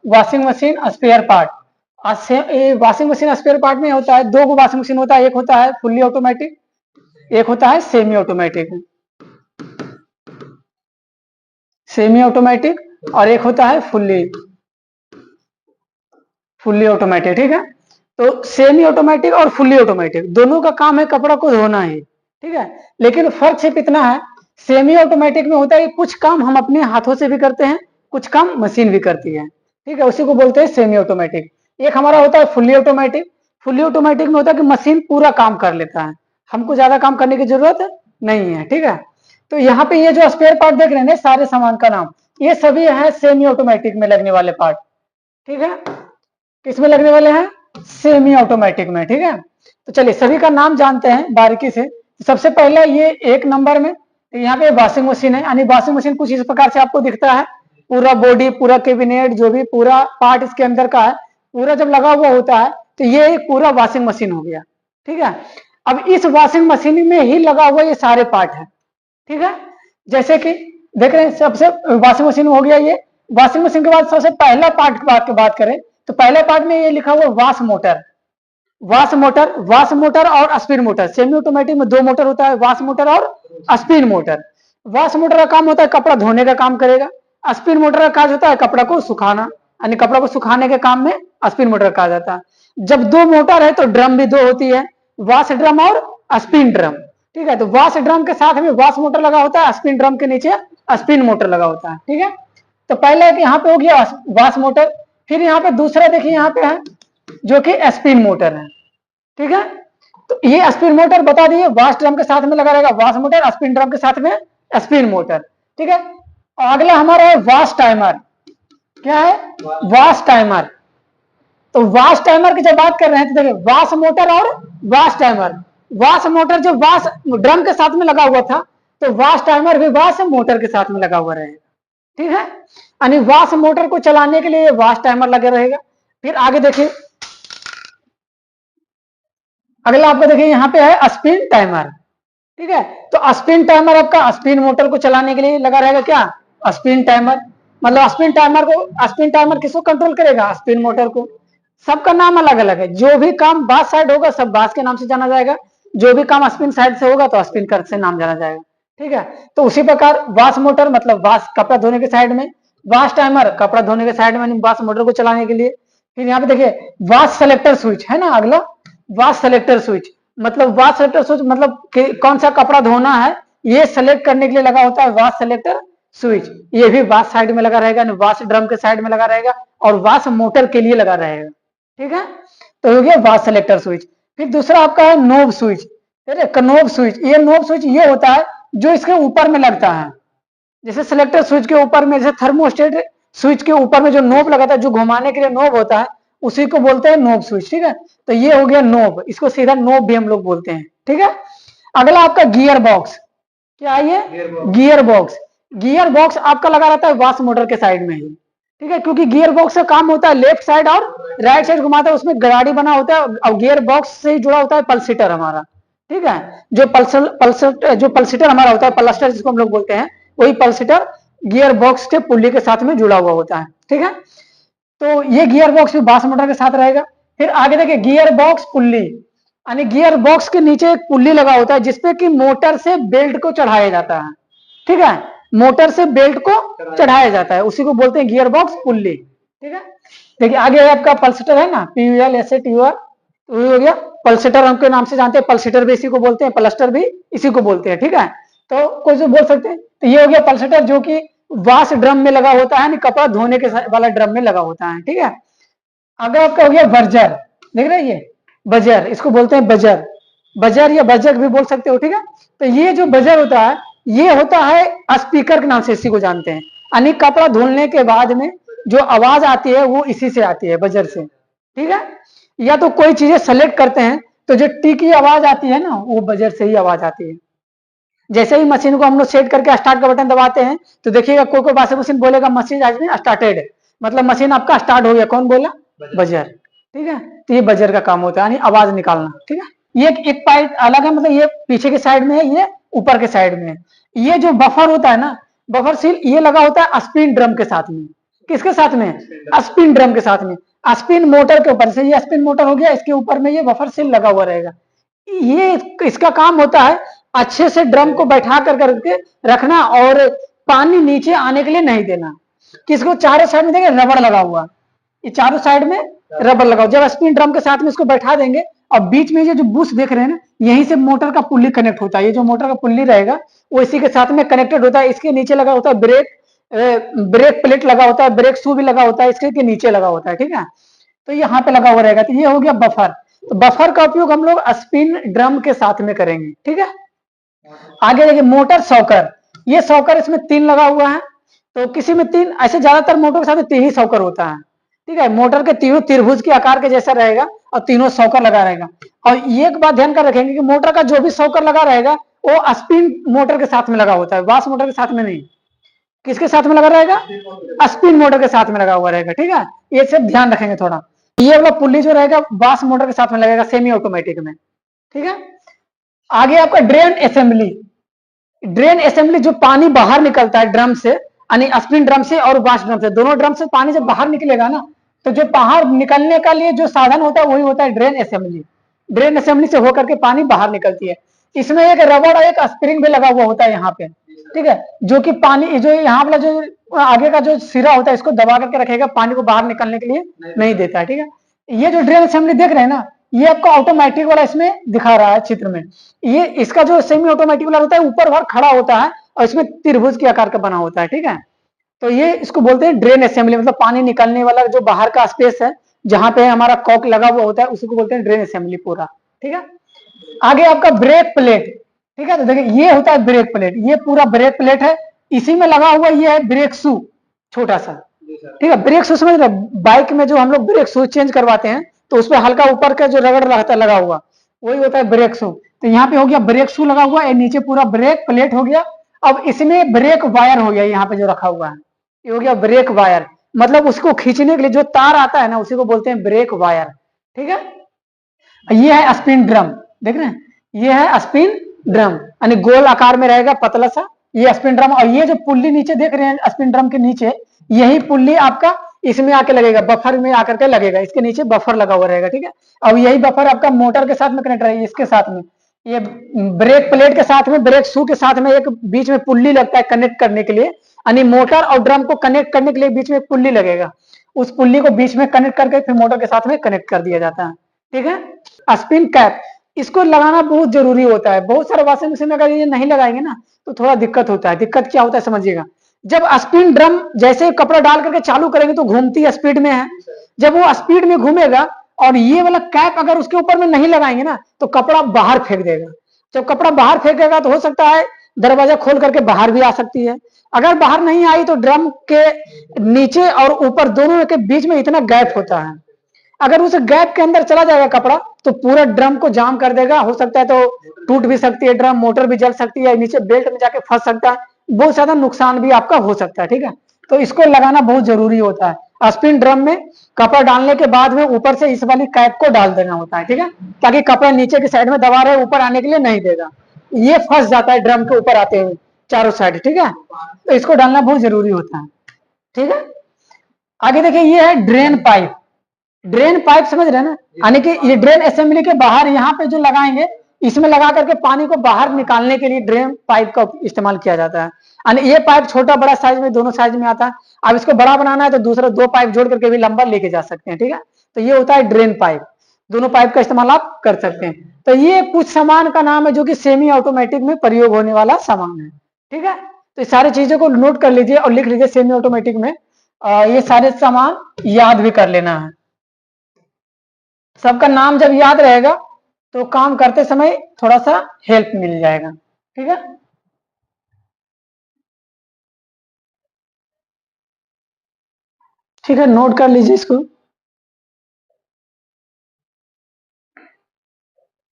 Washing machine spare part. Washing machine spare part में होता है, दो वॉशिंग मशीन होता है, एक होता है फुल्ली ऑटोमेटिक, एक होता है सेमी ऑटोमेटिक। सेमी ऑटोमेटिक और एक होता है फुल्ली ऑटोमेटिक। ठीक है, तो सेमी ऑटोमेटिक और फुल्ली ऑटोमेटिक दोनों का काम है कपड़ा को धोना ही। ठीक है, लेकिन फर्क सिर्फ इतना है, सेमी ऑटोमेटिक में होता है कुछ काम हम अपने हाथों से भी करते हैं, कुछ काम मशीन भी करती है। ठीक है, उसी को बोलते हैं सेमी ऑटोमेटिक। एक हमारा होता है फुल्ली ऑटोमेटिक। फुल्ली ऑटोमेटिक में होता है कि मशीन पूरा काम कर लेता है, हमको ज्यादा काम करने की जरूरत नहीं है। ठीक है, तो यहाँ पे ये जो स्पेयर पार्ट देख रहे हैं सारे सामान का नाम, ये सभी है सेमी ऑटोमेटिक में लगने वाले पार्ट। ठीक है, किसमें लगने वाले हैं? सेमी ऑटोमेटिक में। ठीक है, तो चलिए सभी का नाम जानते हैं बारीकी से। सबसे पहले ये एक नंबर में यहाँ पे वॉशिंग मशीन है, यानी वॉशिंग मशीन कुछ इस प्रकार से आपको दिखता है, पूरा बॉडी, पूरा कैबिनेट, जो भी पूरा पार्ट इसके अंदर का है, पूरा जब लगा हुआ होता है तो ये एक पूरा वॉशिंग मशीन हो गया। ठीक है, अब इस वॉशिंग मशीन में ही लगा हुआ ये सारे पार्ट है। ठीक है, जैसे कि देख रहे हैं सबसे वॉशिंग मशीन हो गया ये। वॉशिंग मशीन के बाद सबसे पहला पार्ट की बात करें तो पहले पार्ट में ये लिखा हुआ वॉश मोटर। वॉश मोटर और स्पिन मोटर, सेमी ऑटोमेटिक में दो मोटर होता है, वॉश मोटर और स्पिन मोटर। वॉश मोटर का काम होता है कपड़ा धोने का काम करेगा, स्पिन मोटर का काज होता है कपड़ा को सुखाना, यानी कपड़ा को सुखाने के काम में स्पिन मोटर कहा जाता है। जब दो मोटर है तो ड्रम भी दो होती है, वॉश ड्रम और स्पिन ड्रम। ठीक है, तो वॉश ड्रम के साथ में वॉश मोटर लगा होता है, स्पिन ड्रम के नीचे स्पिन मोटर लगा होता है। ठीक है, तो पहले यहाँ पे हो गया वॉश मोटर, फिर यहाँ पे दूसरा देखिए यहाँ पे है जो कि स्पिन मोटर है। ठीक है, तो ये स्पिन मोटर बता दिए वॉश ड्रम के साथ में लगा रहेगा वॉश मोटर, स्पिन ड्रम के साथ में स्पिन मोटर। ठीक है, अगला हमारा है वॉश टाइमर। क्या है? Wash timer. तो वॉश टाइमर की जब बात कर रहे हैं तो देखिए वॉश मोटर और वॉश टाइमर। वॉश मोटर जो वॉश ड्रम के साथ में लगा हुआ था, तो वॉश टाइमर भी वॉश मोटर के साथ में लगा हुआ रहेगा। ठीक है, यानी वॉश मोटर को चलाने के लिए वॉश टाइमर लगे रहेगा। फिर आगे देखिए अगला आपको देखिए यहाँ पे है स्पिन टाइमर। ठीक है, तो स्पिन टाइमर आपका स्पिन मोटर को चलाने के लिए लगा रहेगा। क्या? Spin timer. मतलब स्पिन टाइमर किसको कंट्रोल करेगा? स्पिन मोटर को। सबका नाम अलग अलग है, जो भी काम बास साइड होगा सब बास के नाम से जाना जाएगा, जो भी काम स्पिन साइड से होगा तो स्पिन कर से नाम जाना जाएगा। ठीक है, तो उसी प्रकार वॉश मोटर मतलब वॉश कपड़ा धोने के साइड में, वॉश टाइमर कपड़ा धोने के साइड में, वॉश मोटर को चलाने के लिए। फिर यहाँ पे देखिए वॉश सेलेक्टर स्विच है ना, अगला वॉश सेलेक्टर स्विच। मतलब वॉश सेलेक्टर स्विच मतलब कौन सा कपड़ा धोना है ये सेलेक्ट करने के लिए लगा होता है वॉश सेलेक्टर स्विच। ये भी वॉश साइड में लगा रहेगा, वॉश ड्रम के साइड में लगा रहेगा और वॉश मोटर के लिए लगा रहेगा। ठीक है, तो हो गया वॉश सेलेक्टर स्विच। फिर दूसरा आपका है नोब स्विच। नोब स्विच, ये नोब स्विच ये होता है जो इसके ऊपर में लगता है, जैसे सिलेक्टर स्विच के ऊपर में, जैसे थर्मोस्टेट स्विच के ऊपर में जो नोब लगाता है, जो घुमाने के लिए नोब होता है, उसी को बोलते हैं नोब स्विच। ठीक है, तो ये हो गया नोब, इसको सीधा नोब भी हम लोग बोलते हैं। ठीक है, अगला आपका गियर बॉक्स। क्या है ये? Gear box. गियर बॉक्स आपका लगा रहता है वॉश मोटर के साइड में ही। ठीक है, क्योंकि गियर बॉक्स का काम होता है लेफ्ट साइड और राइट साइड घुमाता है, उसमें गाड़ी बना होता है और गियर बॉक्स से ही जुड़ा होता है पल्सेटर हमारा। ठीक है, जो पल्सेटर हमारा होता है, पल्स्टर जिसको हम लोग बोलते हैं, वही पल्सेटर गियर बॉक्स के पुल्ली के साथ में जुड़ा हुआ होता है। ठीक है, तो ये गियर बॉक्स भी वॉश मोटर के साथ रहेगा। फिर आगे देखिए गियर बॉक्स पुल्ली, यानी गियर बॉक्स के नीचे एक पुल्ली लगा होता है जिसपे कि मोटर से बेल्ट को चढ़ाया जाता है। ठीक है, मोटर से बेल्ट को चढ़ाया जाता है, उसी को बोलते हैं गियर बॉक्स पुल्ली। ठीक है, देखिए आगे आपका पल्सेटर है ना, PULSATUR, तो हो गया पल्सेटर, हमके नाम से जानते हैं, पल्सेटर भी इसी को बोलते हैं, प्लस्टर भी इसी को बोलते हैं। ठीक है, तो कोई जो बोल सकते हैं, तो ये हो गया पल्सेटर जो कि वॉश ड्रम में लगा होता है, कपड़ा धोने के वाला ड्रम में लगा होता है। ठीक है, अगर आपका हो गया बर्जर, देख रहे हैं ये बजर, इसको बोलते हैं बजर, बजर या बजक भी बोल सकते हो। ठीक है, तो ये जो बजर होता है ये होता है स्पीकर के नाम से इसी को जानते हैं, यानी कपड़ा धुलने के बाद में जो आवाज आती है वो इसी से आती है, बजर से। ठीक है, या तो कोई चीजें सेलेक्ट करते हैं तो जो टी की आवाज आती है ना वो बजर से ही आवाज आती है। जैसे ही मशीन को हम लोग सेट करके स्टार्ट का बटन दबाते हैं तो देखिएगा कोई कोई वॉशिंग मशीन बोलेगा मशीन आज में स्टार्टेड, मतलब मशीन आपका स्टार्ट हो गया। कौन बोला? बजर। ठीक है, तो ये बजर का काम होता है, यानी आवाज निकालना। ठीक है, ये एक पार्ट अलग है, मतलब ये पीछे के साइड में है, ये ऊपर के साइड में है। ये जो बफर होता है ना, बफर सील, ये लगा होता है स्पिन ड्रम के साथ में। किसके साथ में? स्पिन ड्रम के साथ में, स्पिन मोटर के ऊपर से। ये स्पिन मोटर हो गया, इसके ऊपर में ये बफर सील लगा हुआ रहेगा। ये इसका काम होता है अच्छे से ड्रम को बैठा कर करके रखना और पानी नीचे आने के लिए नहीं देना। किसको? चारों साइड में देखिए रबड़ लगा हुआ, ये चारों साइड में रबड़ लगा हुआ। जब स्पिन ड्रम के साथ में इसको बैठा देंगे और बीच में ये जो बुश देख रहे हैं ना, यहीं से मोटर का पुल्ली कनेक्ट होता है। ये जो मोटर का पुल्ली रहेगा वो इसी के साथ में कनेक्टेड होता है। इसके नीचे लगा होता है ब्रेक प्लेट लगा होता है, ब्रेक शू भी लगा होता है, इसके नीचे लगा होता है। ठीक है, तो यहाँ पे लगा हुआ रहेगा। तो ये हो गया बफर। तो बफर का उपयोग हम लोग स्पिन ड्रम के साथ में करेंगे। ठीक है, आगे देखिए मोटर सॉकर। ये सॉकर इसमें 3 लगा हुआ है। तो किसी में 3, ऐसे ज्यादातर मोटर के साथ में 3 ही सॉकर होता है। ठीक है, मोटर के तीनों त्रिभुज के आकार के जैसा रहेगा और तीनों सॉकर लगा रहेगा। और ये एक बात ध्यान कर रखेंगे कि मोटर का जो भी सॉकर लगा रहेगा वो स्पिन मोटर के साथ में लगा होता है, वाश मोटर के साथ में नहीं। किसके साथ में लगा रहेगा? स्पिन मोटर के साथ में लगा हुआ रहेगा। ठीक है, ये सब ध्यान रखेंगे थोड़ा। ये वाला पुल्ली जो रहेगा वाश मोटर के साथ में लगेगा सेमी ऑटोमेटिक में। ठीक है, आगे आपका ड्रेन असेंबली। ड्रेन असेंबली जो पानी बाहर निकलता है ड्रम से, यानी स्पिन ड्रम से और वाश ड्रम से, दोनों ड्रम से पानी जब बाहर निकलेगा ना, तो जो बाहर निकलने का लिए जो साधन होता है वही होता है ड्रेन असेंबली। ड्रेन असेंबली से होकर के पानी बाहर निकलती है। इसमें एक रबड़ और एक स्प्रिंग भी लगा हुआ होता है यहाँ पे। ठीक है, जो कि पानी जो यहाँ वाला जो आगे का जो सिरा होता है इसको दबा करके रखेगा, पानी को बाहर निकलने के लिए नहीं देता है। ठीक है, ये जो ड्रेन असेंबली देख रहे हैं ना, ये आपको ऑटोमेटिक वाला इसमें दिखा रहा है चित्र में। ये इसका जो सेमी ऑटोमेटिक वाला होता है ऊपर बाहर खड़ा होता है और इसमें त्रिभुज के आकार का बना होता है। ठीक है, तो ये इसको बोलते हैं ड्रेन असेंबली, मतलब पानी निकलने वाला जो बाहर का स्पेस है जहां पे हमारा कॉक लगा हुआ होता है उसी को बोलते हैं ड्रेन असेंबली पूरा। ठीक है, आगे आपका ब्रेक प्लेट। ठीक है, तो देखिए ये होता है ब्रेक प्लेट, ये पूरा ब्रेक प्लेट है। इसी में लगा हुआ ये है ब्रेक शू, छोटा सा। ठीक है, ब्रेक शू समझ रहे? बाइक में जो हम लोग ब्रेक शू चेंज करवाते हैं तो उसमें हल्का ऊपर का जो रगड़ रहता है लगा हुआ, वही होता है ब्रेक शू। तो यहाँ पे हो गया ब्रेक शू लगा हुआ है, नीचे पूरा ब्रेक प्लेट हो गया। अब इसमें ब्रेक वायर हो गया, यहाँ पे जो रखा हुआ है ये हो गया ब्रेक वायर, मतलब उसको खींचने के लिए जो तार आता है ना उसी को बोलते हैं ब्रेक वायर। ठीक है, ये है स्पिन ड्रम, देख रहे हैं, ये है स्पिन ड्रम, यानी गोल आकार में रहेगा पतला सा, ये स्पिन ड्रम। और ये जो पुल्ली नीचे देख रहे हैं स्पिन ड्रम के नीचे, यही पुल्ली आपका इसमें आके लगेगा, बफर में आकर के लगेगा, इसके नीचे बफर लगा हुआ रहेगा। ठीक है, अब यही बफर आपका मोटर के साथ में कनेक्ट रहेगा, इसके साथ में ये ब्रेक प्लेट के साथ में, ब्रेक शू के साथ में एक बीच में पुल्ली लगता है कनेक्ट करने के लिए, यानी मोटर और ड्रम को कनेक्ट करने के लिए बीच में एक पुल्ली लगेगा, उस पुल्ली को बीच में कनेक्ट करके फिर मोटर के साथ में कनेक्ट कर दिया जाता है। ठीक है, स्पिन कैप, इसको लगाना बहुत जरूरी होता है। बहुत सारे वॉशिंग मशीन में अगर ये नहीं लगाएंगे ना तो थोड़ा दिक्कत होता है। दिक्कत क्या होता है समझिएगा, जब स्पिन ड्रम जैसे कपड़ा डाल करके चालू करेंगे तो घूमती स्पीड में है, जब वो स्पीड में घूमेगा और ये वाला कैप अगर उसके ऊपर में नहीं लगाएंगे ना तो कपड़ा बाहर फेंक देगा। जब कपड़ा बाहर फेंकेगा तो हो सकता है दरवाजा खोल करके बाहर भी आ सकती है। अगर बाहर नहीं आई तो ड्रम के नीचे और ऊपर दोनों के बीच में इतना गैप होता है, अगर उस गैप के अंदर चला जाएगा कपड़ा तो पूरा ड्रम को जाम कर देगा। हो सकता है तो टूट भी सकती है ड्रम, मोटर भी जल सकती है, नीचे बेल्ट में जाके फंस सकता है, बहुत ज्यादा नुकसान भी आपका हो सकता है। ठीक है, तो इसको लगाना बहुत जरूरी होता है। स्पिन ड्रम में कपड़ा डालने के बाद में ऊपर से इस वाली कैप को डाल देना होता है। ठीक है, ताकि कपड़ा नीचे की साइड में दबा रहे ऊपर आने के लिए नहीं देगा, ये फंस जाता है ड्रम के ऊपर आते हुए चारों साइड। ठीक है, तो इसको डालना बहुत जरूरी होता है। ठीक है, आगे देखिए ये है ड्रेन पाइप। ड्रेन पाइप समझ रहे हैं ना, यानी कि ये ड्रेन असेंबली के बाहर यहाँ पे जो लगाएंगे इसमें लगा करके पानी को बाहर निकालने के लिए ड्रेन पाइप का इस्तेमाल किया जाता है। यानी ये पाइप छोटा बड़ा साइज में दोनों साइज में आता है। अब इसको बड़ा बनाना है तो दूसरा 2 पाइप जोड़ करके भी लंबा लेके जा सकते हैं। ठीक है, तो ये होता है ड्रेन पाइप, दोनों पाइप का इस्तेमाल आप कर सकते हैं। तो ये कुछ सामान का नाम है जो कि सेमी ऑटोमेटिक में प्रयोग होने वाला सामान है। ठीक है, तो ये सारी चीजों को नोट कर लीजिए और लिख लीजिए सेमी ऑटोमेटिक में, ये सारे सामान याद भी कर लेना है। सबका नाम जब याद रहेगा तो काम करते समय थोड़ा सा हेल्प मिल जाएगा। ठीक है, ठीक है, नोट कर लीजिए इसको।